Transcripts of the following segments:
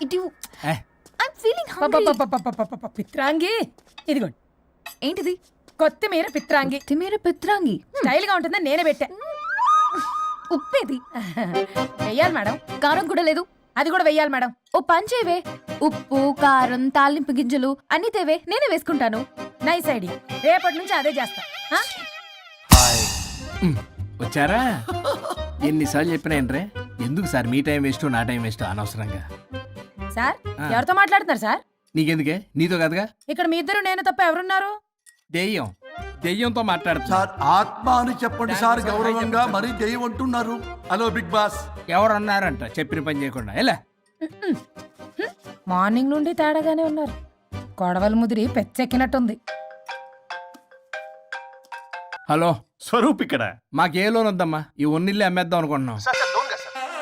ఇటు I'm feeling hungry. పిత్రాంగి ఇదిగోండి. ఏంటిది? కొత్తిమీర పిత్రాంగి. కొత్తిమీర పిత్రాంగి స్టైల్ గా ఉంటుందని నేనే పెట్టా. ఉప్పేది? వెయ్యాలి మేడం. కారం కూడా లేదు. అది కూడా వెయ్యాలి మేడం. ఓ పంచేవే, ఉప్పు కారం తాలింపు గింజలు అన్ని తేవే, నేనే వేసుకుంటాను. Nice idea. రేపటి నుంచి అదే చేస్తా. వచ్చారా? ఎన్నిసార్లు చెప్పినాయంట్రే, ఎందుకు సార్ మీ టైం వేస్ట్ నా టైం వేస్ట్ అనవసరంగా? సార్ ఎవరితో మాట్లాడుతున్నారు సార్? నీకెందుకే, నీతో కదగా. ఇక్కడ మీ ఇద్దరు నేను తప్ప ఎవరున్నారు? దెయ్యంతో మాట్లాడుతున్నా. సార్ ఆత్మ అని చెప్పండి సార్, గౌరవంగా మరీ దెయ్యం అంటున్నారు. Hello Bigg Boss. ఎవరు అన్నారంట చెప్పిన పని చేయకుండా? ఎలా మార్నింగ్ నుండి తేడాగానే ఉన్నారు. గొడవల ముదిరి పెచ్చెక్కినట్టుంది. హలో స్వరూప్ ఇక్కడ. మాకే లోన్ వద్దమ్మా, ఈ ఒన్నిల్లే అమ్మేద్దాం అనుకుంటున్నాం.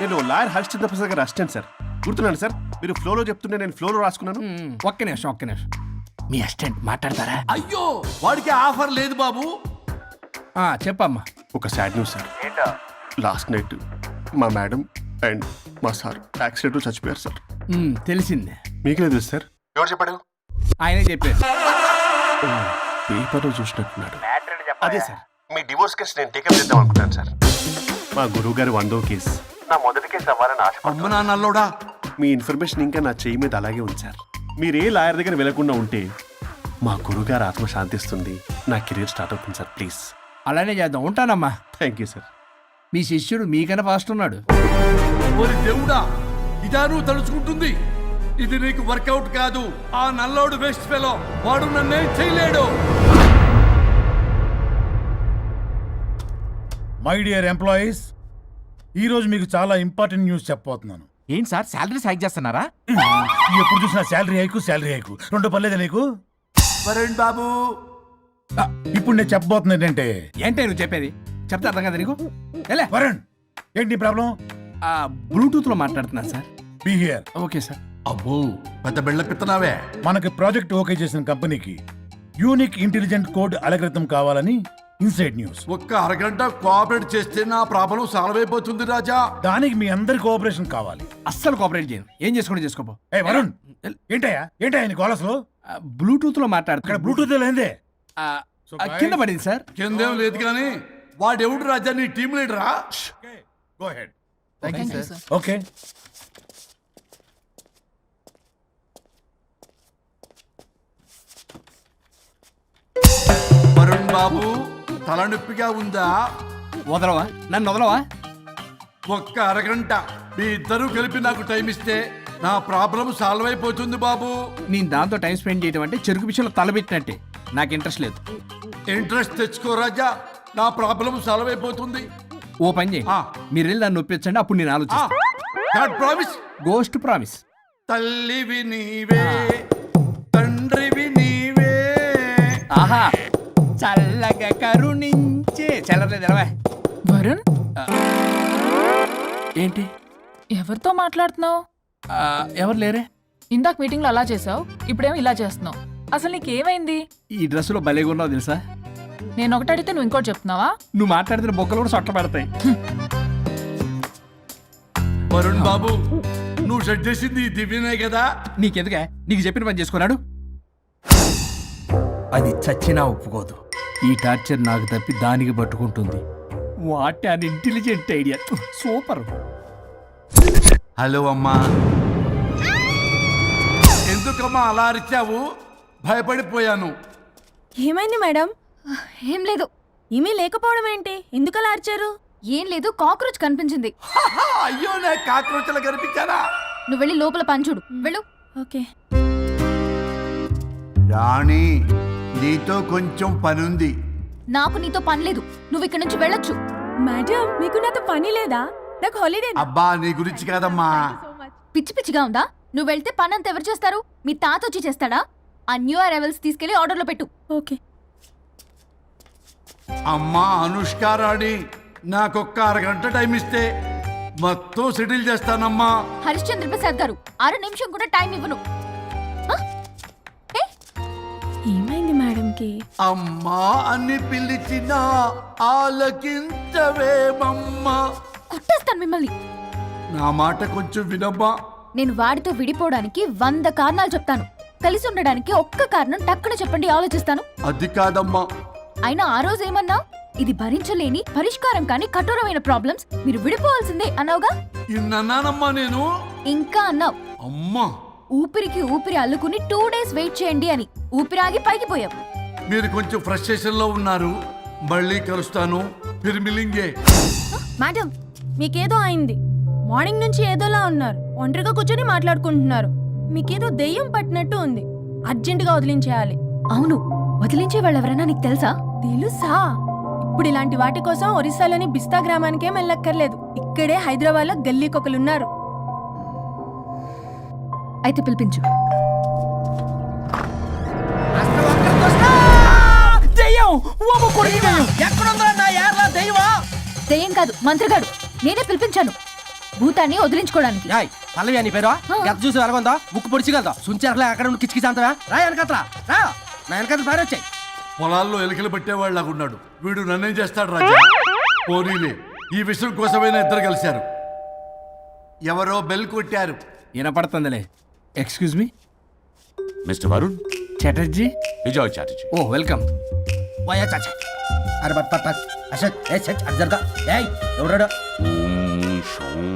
నేను లాయర్ హరిశ్చంద్ర ప్రసాద్ గారు అసిస్టెంట్ సార్. గుర్తున్నాను సార్, మీరు ఫ్లోలో చెప్తుంటే నేను ఫ్లోలో రాసుకున్నాను. ఒక్క నిమిషం. మీ అసిస్టెంట్ మాట్లాడతారా? అయ్యో వాడికి ఆఫర్ లేదు బాబు. చెప్పమ్మా. ఒక sad news sir. Last night మా మేడం అండ్ మా సార్ యాక్సిడెంట్ చచ్చిపోయారు సార్. తెలిసిందే. మీకే తెలుసు సార్. ఎవరు చెప్పాడు? ఆయనే చెప్పారు. పేపర్లో చూసినట్టున్నాడు. అదే సార్, మీ డివోర్స్ కేసు నేను టేకప్ చేద్దాం అనుకుంటాను సార్. మా గురువు గారు 100వ కేసు నా మొదటి కేసు అవ్వాలని ఆశ. అమ్మ నాన్నల్లోడా, మీ ఇన్ఫర్మేషన్ ఇంకా నా చెయ్యి మీద అలాగే ఉంచారు. మీరు ఏ లాయర్ దగ్గర వెళ్లకుండా ఉంటే మా గురువుగారు ఆత్మ శాంతిస్తుంది, నా కెరీర్ స్టార్ట్ అవుతుంది సార్. ప్లీజ్ అలానే చేద్దాం. ఉంటానమ్మా. Thank you sir. మీ శిష్యుడు మీకన్నా ఫాస్ట్ ఉన్నాడు. ఓరి దేవుడా, ఇదా నువ్వు తలుచుకుంటుంది? ఇది నీకు వర్కౌట్ కాదు. ఆ నల్లోడు బెస్ట్ ఫెలో, వాడు నన్నేం చేయలేడు. మై డియర్ ఎంప్లాయీస్, ఈరోజు మీకు చాలా ఇంపార్టెంట్ న్యూస్ చెప్పబోతున్నాను. ఏంటి సార్, శాలరీస్ హైక్ చేస్తున్నారా? ఎప్పుడు చూసినా శాలరీ హైకు రెండు పర్లేదా నీకు? వరుణ్ బాబు, ఇప్పుడు నేను చెప్పబోతున్నా ఏంటంటే, ఏంటే నువ్వు చెప్పేది? చెప్తే అర్థం కదా నీకు? ఎలా వరుణ్, ఏంటి నీ ప్రాబ్లం? బ్లూటూత్ లో మాట్లాడుతున్నాను sir. Be here. Okay sir. అబ్బో పెద్ద బిళ్ళ పిత్తనావే. మనకి ప్రాజెక్ట్ ఓకే చేసిన కంపెనీకి యూనిక్ ఇంటెలిజెంట్ కోడ్ అలకృతం కావాలని ఇన్సైడ్ న్యూస్. ఒక్క అరగంట కోఆపరేట్ చేస్తే నా ప్రాబ్లం సాల్వ్ అయిపోతుంది రాజా. దానికి మీ అందరి కోఆపరేషన్ కావాలి. అస్సలు కోఆపరేట్ చేయను. ఏం చేసుకోండి చేసుకోపో. ఏ వరుణ్, ఏంటయ్యా నీ గోలస్లో? బ్లూటూత్ లో ఇక్కడ మాట్లాడుతున్నా. బ్లూటూత్ లేదే. కింద పడింది సార్. కిందేం లేదు కానీ వాడెవడు రాజా, నీ టీం లీడరా? Go ahead. Sir. Okay. Varun Babu, తలనొప్పిగా ఉందా? వదలవా? నన్ను వదలవా? ఒక్క అరగంట మీ ఇద్దరు కలిపి నాకు టైం ఇస్తే నా ప్రాబ్లం సాల్వ్ అయిపోతుంది బాబు. నేను దాంతో టైం స్పెండ్ చేయడం అంటే చెరుకు విషయంలో తలబెట్టినట్టే. నాకు ఇంట్రెస్ట్ లేదు. ఇంట్రెస్ట్ తెచ్చుకో రాజా, నా ప్రాబ్లం సాల్వ్ అయిపోతుంది. ఓ పని చేయండి, మీరు వెళ్ళి నన్ను ఒప్పించండి, అప్పుడు నేను ఆలోచిస్తాను. ప్రామిస్. Ghost promise. తల్లివి నీవే, తండ్రివి నీవే. ఆహా, చల్లగా కరుణించే. చల్లలేదు ఎలవా. వరుణ్, ఏంటి? ఎవరితో మాట్లాడుతున్నావు? ఎవరు లేరే? ఇందాక మీటింగ్ లో అలా చేసావు, ఇప్పుడేమో ఇలా చేస్తున్నావు. అసలు నీకేమైంది? ఈ డ్రెస్సులో భలేగా ఉన్నావు తెలుసా? నేను ఒకటి అడిగితే నువ్వు ఇంకోటి చెప్తున్నావా? నువ్వు మాట్లాడితే బొక్కలు కూడా సొట్ట పడతాయి. వరుణ్ బాబు, నువ్వు సెట్ చేసింది ఈ దివ్యనే కదా? నీకెందుకే? నీకు చెప్పిన పని చేసుకున్నాడు. అది చచ్చినా ఒప్పుకోదు. ఈ టార్చర్ నాకు తప్పి దానికి పట్టుకుంటుంది. What an intelligent idea. Super. Hello అమ్మా. ఎందుకమ్మా అలా అరిచావు? భయపడిపోయాను. ఏమైంది మేడం? ఏం లేదు. ఏమీ లేకపోవడం ఏంటి? ఎందుకు అలా అరిచారు? ఏం లేదు, కాక్రోచ్ కనిపించింది. అయ్యో, నాకు కాక్రోచ్లు కనిపించారా? నువ్వు వెళ్ళి లోపల పని చూడు. వెళ్ళు. ఓకే. రాణి, నీతో కొంచెం పనుంది. నాకు నీతో పని లేదు. నువ్వు ఇక్కడ నుంచి వెళ్ళొచ్చు. మేడం, మీకు నాతో పని లేదా? నాకు హాలిడే. అబ్బా, నీ గురించి కాదమ్మా. పిచ్చి పిచ్చిగా ఉందా? నువ్వు వెళ్తే పని అంతా ఎవరు చేస్తారు? మీ తాత వచ్చి చేస్తాడా? ఆ న్యూ అరైవల్స్ తీసుకెళ్లి ఆర్డర్లో పెట్టు. ఓకే. అమ్మా అనుష్క రాణి, నాకొక్క అరగంట టైం ఇస్తే మొత్తం సెటిల్ చేస్తానమ్మా. హరిశ్చంద్ర ప్రసాద్ గారు, 6 నిమిషం కూడా టైం ఇవ్వను. ఏమైంది మేడంకి? అమ్మా అని పిలిచినా ఆలకించవేమమ్మా. కొట్టేస్తాను మిమ్మల్ని. నా మాట కొంచెం వినమ్మా. నేను వాడితో విడిపోవడానికి 100 కారణాలు చెప్తాను. కలిసి ఉండడానికి ఒక్క కారణం టక్కున చెప్పండి, ఆలోచిస్తాను. అది కాదమ్మా. అయినా ఆ రోజు ఏమన్నా, ఇది భరించలేని పరిష్కారం కాని కఠోరమైన ప్రాబ్లమ్స్, మీరు విడిపోవాల్సిందే అన్నావుగా. ఇన్నానమ్మా నేను. ఇంకా అన్నావు, అమ్మా ఊపిరికి ఊపిరి అల్లుకుని 2 days వెయిట్ చేయండి అని. ఊపిరాగి పైకి పోయావు. మీరు కొంచెం ఫ్రస్ట్రేషన్ లో ఉన్నారు. మళ్ళీ కలుస్తాను. ఫిర్మిలింగే. మేడం, మీకేదో అయింది. మార్నింగ్ నుంచి ఏదోలా ఉన్నారు. ఒంటరిగా కూర్చొని మాట్లాడుకుంటున్నారు. మీకేదో దెయ్యం పట్టినట్టు ఉంది. అర్జెంటుగా వదిలించేయాలి. అవును, వదిలించే వాళ్ళెవరైనా నీకు తెలుసా? తెలుసా? ఇప్పుడు ఇలాంటి వాటి కోసం ఒరిస్సాలోని బిస్తా గ్రామానికేం వెళ్ళక్కర్లేదు. ఇక్కడే హైదరాబాద్ లో గల్లీకొకలున్నారు. అయితే పిలిపించు. దెయ్యం కాదు, మంత్రగాడు. నేనే పిలిపించాను భూతాన్ని వదిలించుకోవడానికి. పల్లవి అని పేరు ఆ. గత చూసి వెలగొందా ముక్కు పొడిచిగలదా సుంచరలే అక్కడ ఉండి కిచకిచ అంతవా రా వెనకత్రా రా నా వెనకత్ర పారి వచ్చాయి. పొలాల్లో ఎలికలు పట్టేవాళ్ళగా ఉన్నాడు వీడు. నన్నేం చేస్తాడు రాజా? పోనీలే, ఈ విషయం కోసమైనా ఇద్దరు కలిశారు. ఎవరో బెల్ కొట్టారు. వినపడుతుందిలే. Excuse me, mister Varun, Chatterjee. Vijay Chatterjee. Oh welcome. పోయా చాచా అరే బట్ పట్ పట్ అసత్ ఏ సచ్ అర్జర్గా ఏయ్ ఎవడాడు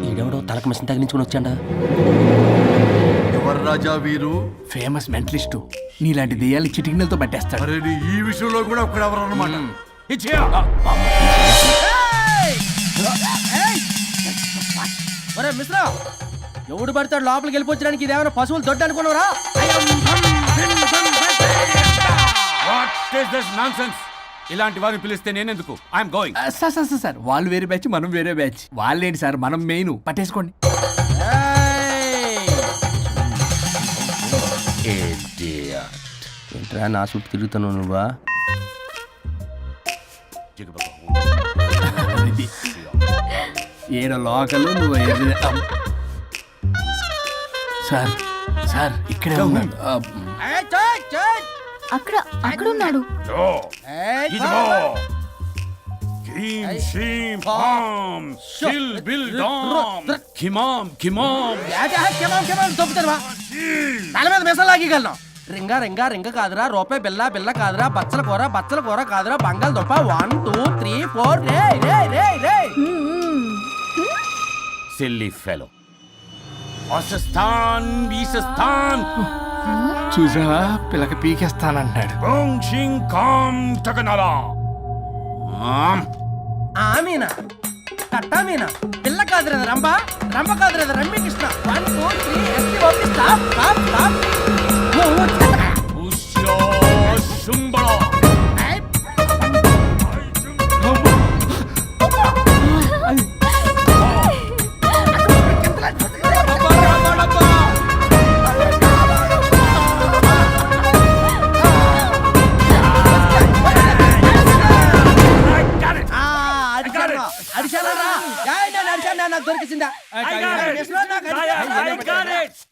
ఈడెవడో తలకు మిషన్ తగిలించుకుని వచ్చాడా? ఎవరు రాజా వీరు? Famous mentalist. నీలాంటి దెయ్యాలు చిటికినలతో పట్టేస్తాడు. అరే నీ ఈ విషయంలో కూడా ఒకడెవరు అన్నమాట. ఒరే మిశ్రా ఎవడు పడతాడు లోపలికి వెళ్ళిపోవడానికి? ఇదేమైనా పశువులు దొడ్డు అనుకున్నారా? ఇలాంటి వారిని పిలిస్తే నేనెందుకు? I'm going. సార్ వాళ్ళు వేరే బ్యాచ్, మనం వేరే బ్యాచ్. వాళ్ళేంటి సార్, మనం మెయిన్. పట్టేసుకోండి. ఏంట్రా నా చుట్టూ తిరుగుతున్నావు నువ్వా? ఏడ లోకల్ నువ్వు సార్ సార్ ఇక్కడే ఉన్నాడు. అక్కడ అక్కడ ఉన్నాడు. తల మీద మిసం లాగగలను. రింగా రింగా రింగ కాదురా, రూపాయి బిల్ల బిల్ల కాదురా, బచ్చల కూర కాదురా, బంగాళదుంప 1 2 3 4 రే రే రే రే. Silly fellow. వాసస్థాన్ వీసస్థాన్ చూసావా, పిల్లకి పీకేస్తానంటాడు. ఆమీనా కట్టామీనా పిల్ల కాదురా రంభ, రంభ కాదురా రమ్మి Krishna. 1 2 3 S T O P stop stop stop.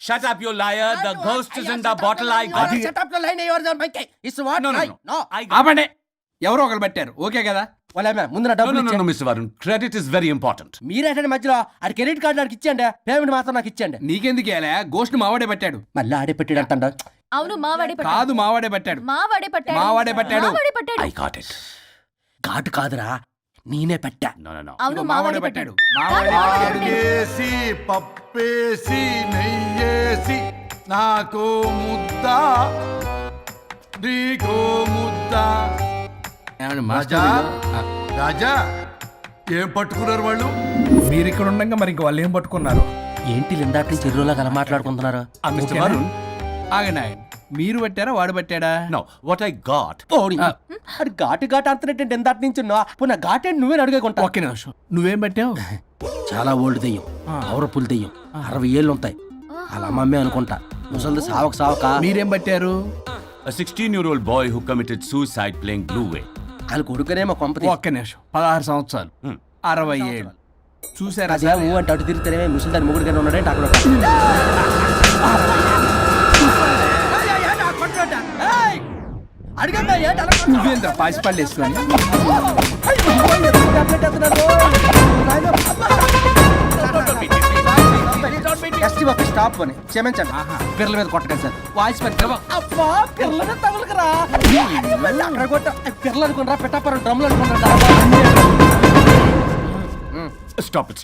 Shut up, you liar. The ghost is in the bottle. I got it. Shut up the line. Yours are my case. It's what? No. I got ఆపండి. ఎవరో ఒకరు పెట్టారు. Okay కదా? ముందు నా డబ్బులు No, Mr. Varun. Credit is very important. మీరేటండి మధ్యలో ఆడి credit card నాకు ఇచ్చేయండి, పేమెంట్ మాత్రం నాకు ఇచ్చేయండి. నీకెందుకు ఇలా? గోస్ట్ మావాడే పట్టాడు. మళ్ళీ ఆడే పెట్టాడు అంట. అవును, మావాడే పట్టాడు. కాదు, మావాడే పట్టాడు. మావాడే పట్టాడు. మావాడే పట్టాడు. మావాడే పట్టాడు. I got it. ఘాటు కాదురా, నేనే పెట్టా. No. అవును, మావాడే పట్టాడు. ఆకేసి పప్పేసి నెయ్యేసి నాకు ముద్ద నీకో ముద్ద. ఏమండి రాజా మాస్టర్? రాజా ఏం పట్టుకున్నారు వాళ్ళు? మీరు ఇక్కడ ఉండగా మరి ఇంక వాళ్ళు ఏం పట్టుకున్నారు? ఏంటి లిందాటి నుంచి చెరువులో కల మాట్లాడుకుంటున్నారు? Mr. Varun. ఆగండి. మీరు పట్టారా వాడు పట్టాడా? No, what I got. అది ఘాటు ఘాటు అంతనేటంటే ఎందాటి నుంచి నా ఘాటే నువ్వే అడుగుకుంటా. ఒక్క నిమిషం. నువ్వేం పట్టావు? చాలా ఓల్డ్ దెయ్యం, పవర్ఫుల్ దెయ్యం, 60 ఏళ్ళు ఉంటాయి. అలా అమ్మమ్మే అనుకుంటా. ముసలిది సావక మీరేం పట్టారు? A 16-year-old boy who committed suicide playing Blue Whale. వాళ్ళ కొడుకునేమో కొంపతి. ఒక్క నిమిషం. 16 సంవత్సరాలు, 60 ఏళ్ళు. చూసారా? అదే ఊ అంటే అటు తిరిగితేనే ముసలి దాని ముగ్గురు ఉన్నాడే అక్కడ. నువ్వేంద్ర పాసిపళ్ళు వేసుకొని ఎస్టీ ఆఫీస్ స్టాప్ అని క్షమించండి పిల్లల మీద కొట్టకండి సార్ వాయిస్ పెట్టి అబ్బా పిల్లల మీద తగులుకురా అక్కడ కొట్ట పిల్లలు అనుకున్నారా పెట్టాపరం డ్రమ్లు అనుకున్నారా Stop it.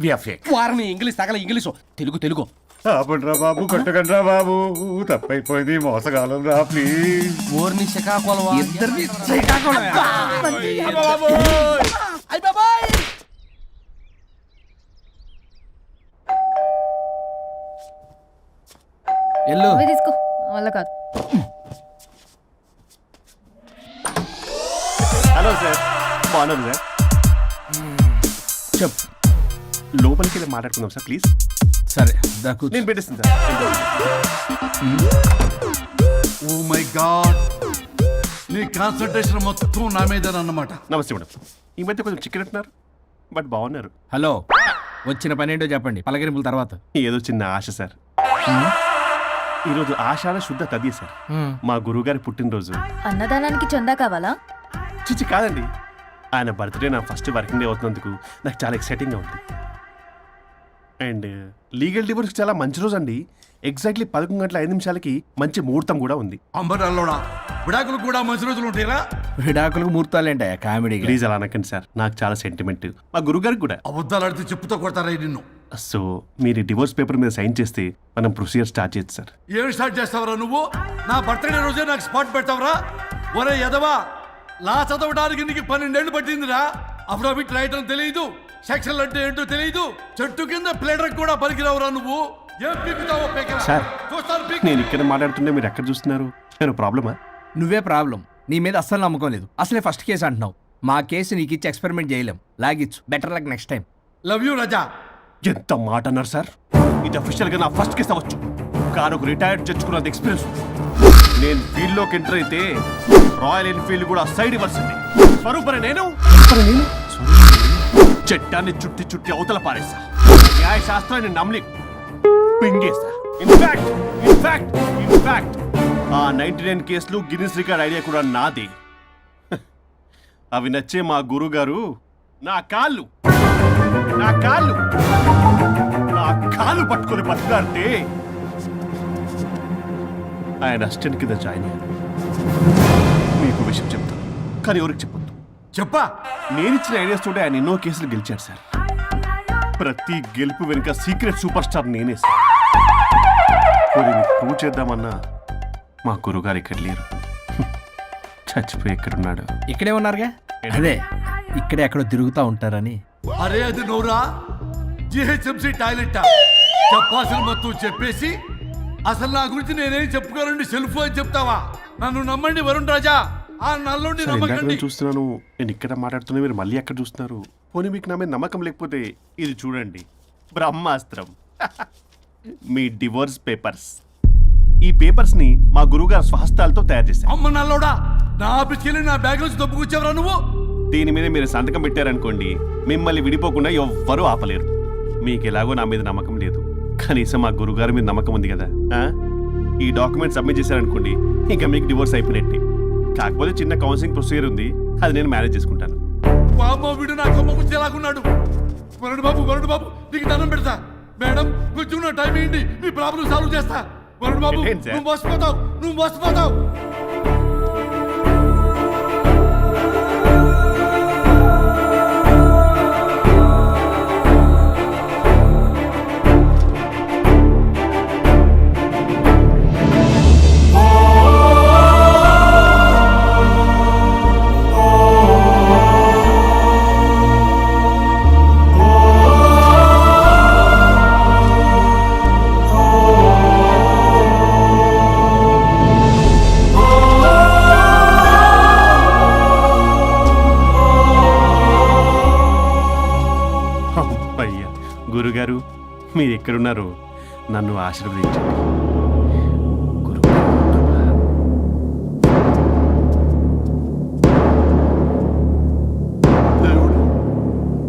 We are fake. వారిని ఇంగ్లీష్ తగల ఇంగ్లీషు తెలుగు ఆపండ్రా బాబు కొట్టకండ్రా బాబు తప్పైపోయింది మోసగాలం రా ప్లీజ్ ఊరిని శ్రీకాకుళం ఇద్దరిని శ్రీకాకుళం. అయ్ బాబాయ్ ఎల్లు తీసుకో వల్ల కాదు. హలో సార్ బాగున్నారు సార్ చెప్పు. లోపలికి వెళ్ళి మాట్లాడుకుందాం సార్ ప్లీజ్. సరే దా కూర్చో. నేను పెట్టేస్తాను సార్. ఓ మై గాడ్, నీ కాన్సన్ట్రేషన్ మొత్తం నా మీదనన్నమాట. నమస్తే మేడం. ఈ మధ్య కొంచెం చికెన్ అంటున్నారు బట్ బాగున్నారు. హలో, వచ్చిన పని ఏంటో చెప్పండి, పలకరింపుల తర్వాత. ఏదో చిన్న ఆశ సార్. ఈరోజు ఆషాఢ శుద్ధ తది సార్, మా గురువుగారి పుట్టినరోజు. అన్నదానానికి చందా కావాలా? చిచ్చి కాదండి, ఆయన బర్త్డే నా ఫస్ట్ వర్కింగ్ డే అవుతున్నందుకు నాకు చాలా ఎక్సైటింగ్గా ఉంది. అండ్ లీగల్ డివోర్స్కి చాలా మంచి రోజు అండి. ఎగ్జాక్ట్లీ 11:05 మంచి ముహూర్తం కూడా ఉంది. అంబరాల్లోడా విడాకులు కూడా మంచి రోజులు ఉంటాయిరా? విడాకులకు ముహూర్తాలేంటా కామెడీ? ప్లీజ్ అలా అనకండి సార్, నాకు చాలా సెంటిమెంట్, మా గురుగారికి కూడా. అబద్ధాలు ఆడితే చెప్పుతో కొడతారా నిన్ను? సో మీరు డివోర్స్ పేపర్ మీద సైన్ చేస్తే మనం ప్రొసీజర్ స్టార్ట్ చేయొచ్చు సార్. ఏమి స్టార్ట్ చేస్తావరా నువ్వు? నా బర్త్డే రోజే నాకు స్పాట్ పెడతావరా? ఒరే ఎదవా, లా చదవడానికి నీకు 12 ఏళ్ళు పట్టిందిరా. అఫిడవిట్ రాయటం తెలియదు, సెక్షన్లు అంటే ఏంటో తెలియదు, చెట్టు కింద ప్లేడర్ కూడా పలికిరావురా నువ్వు. ఏం పీకుతావో పీకరా. సార్, చూస్తాను పీకు. నేను ఇక్కడ మాట్లాడుతుంటే మీరు ఎక్కడ చూస్తున్నారు? నేను ప్రాబ్లమా? నువ్వే ప్రాబ్లం. నీ మీద అస్సలు నమ్మకం లేదు. అసలే ఫస్ట్ కేసు అంటున్నావు. మా కేసు నీకు ఇచ్చి ఎక్స్పెరిమెంట్ చేయలేం. లాగిచ్చు. Better luck next time. Love you Raja. ఎంత మాట అన్నారు సార్? ఇది అఫీషియల్గా నా ఫస్ట్ కేసు అవ్వచ్చు, కానీ ఒక రిటైర్డ్ జడ్జ్కున్నంత ఎక్స్పీరియన్స్. నేను ఫీల్డ్లోకి ఎంటర్ అయితే రాయల్ ఎన్ఫీల్డ్ కూడా సైడ్ ఇవ్వాల్సింది. స్వరూపనే నేను చట్టాన్ని చుట్టి అవతల పారేసా. న్యాయ శాస్త్రాన్ని నమ్మి పింగేసా. ఇన్ఫాక్ట్ ఆ 99 కేసులు గిన్నిస్ రికార్డ్ ఐడియా కూడా నాదే. అవి నచ్చే మా గురువు గారు నా కాళ్ళు పట్టుకొని బతుకాడితే ఆయన అసిస్టెంట్ కింద జాయిన్ అయ్యాను. మీకు విషయం చెప్తాను, కానీ ఎవరికి చెప్పొద్దు. చెప్పా. నేనిచ్చిన ఐడియాస్ తోటి ఆయన ఎన్నో కేసులు గెలిచాడు సార్. ప్రతి గెలుపు వెనుక సీక్రెట్ సూపర్ స్టార్ నేనే సార్. ప్రూవ్ చేద్దామన్నా మా గురుగారు ఇక్కడ లేరు. చచ్చిపోయి ఎక్కడున్నాడు? ఇక్కడే ఉన్నారుగా. అదే ఇక్కడే ఎక్కడో తిరుగుతూ ఉంటారని. అరే అది నోరా, జిహెచ్ఎంసీ టాయిలెట్ చెప్పాల్సిన మొత్తం చెప్పేసి అసలు నా గురించి నేనేం చెప్పుకోనండి సెల్ఫ్ అని చెప్తావా? నన్ను నమ్మండి వరుణ్ రాజా, ఆ నల్లుండి సార్, ఇందాక నమ్మకండి. నేను చూస్తున్నాను, నేను ఇక్కడ మాట్లాడుతున్నా, మీరు మళ్ళీ ఎక్కడ చూస్తున్నారు? పోనీ మీకు నా మీద నమ్మకం లేకపోతే ఇది చూడండి, బ్రహ్మాస్త్రం. మీ డివోర్స్ పేపర్స్. ఈ పేపర్స్ ని మా గురువుగారు స్వహస్తాలతో తయారు చేశారు. అమ్మ నల్లోడా, నా ఆఫీస్కి వెళ్ళి నా బ్యాగ్ నుంచి దొబ్బుకొచ్చావరా నువ్వు? దీని మీద మీరు సంతకం పెట్టారనుకోండి, మిమ్మల్ని విడిపోకుండా ఎవ్వరూ ఆపలేరు. మీకు ఎలాగో నా మీద నమ్మకం లేదు, కనీసం మా గురుగారి మీద నమ్మకం ఉంది కదా. ఈ డాక్యుమెంట్ సబ్మిట్ చేశారనుకోండి, ఇంకా మీకు డివోర్స్ అయిపోయినట్టే. కాకపోతే చిన్న కౌన్సిలింగ్ ప్రొసీజర్ ఉంది, అది నేను మేనేజ్ చేసుకుంటాను. వామ్మో, వీడు నా కొమ్మ గురించి ఎలాగున్నాడు? వరుణ్ బాబు నీకు దండం పెడతా. మేడం కొంచెం నా టైం ఏంటి, మీ ప్రాబ్లం సాల్వ్ చేస్తా. వరుణ్ బాబు, ఏంటి సార్? నువ్వు మోసపోతావు. గురుగారు, మీరు ఎక్కడున్నారో నన్ను ఆశీర్వదించండి.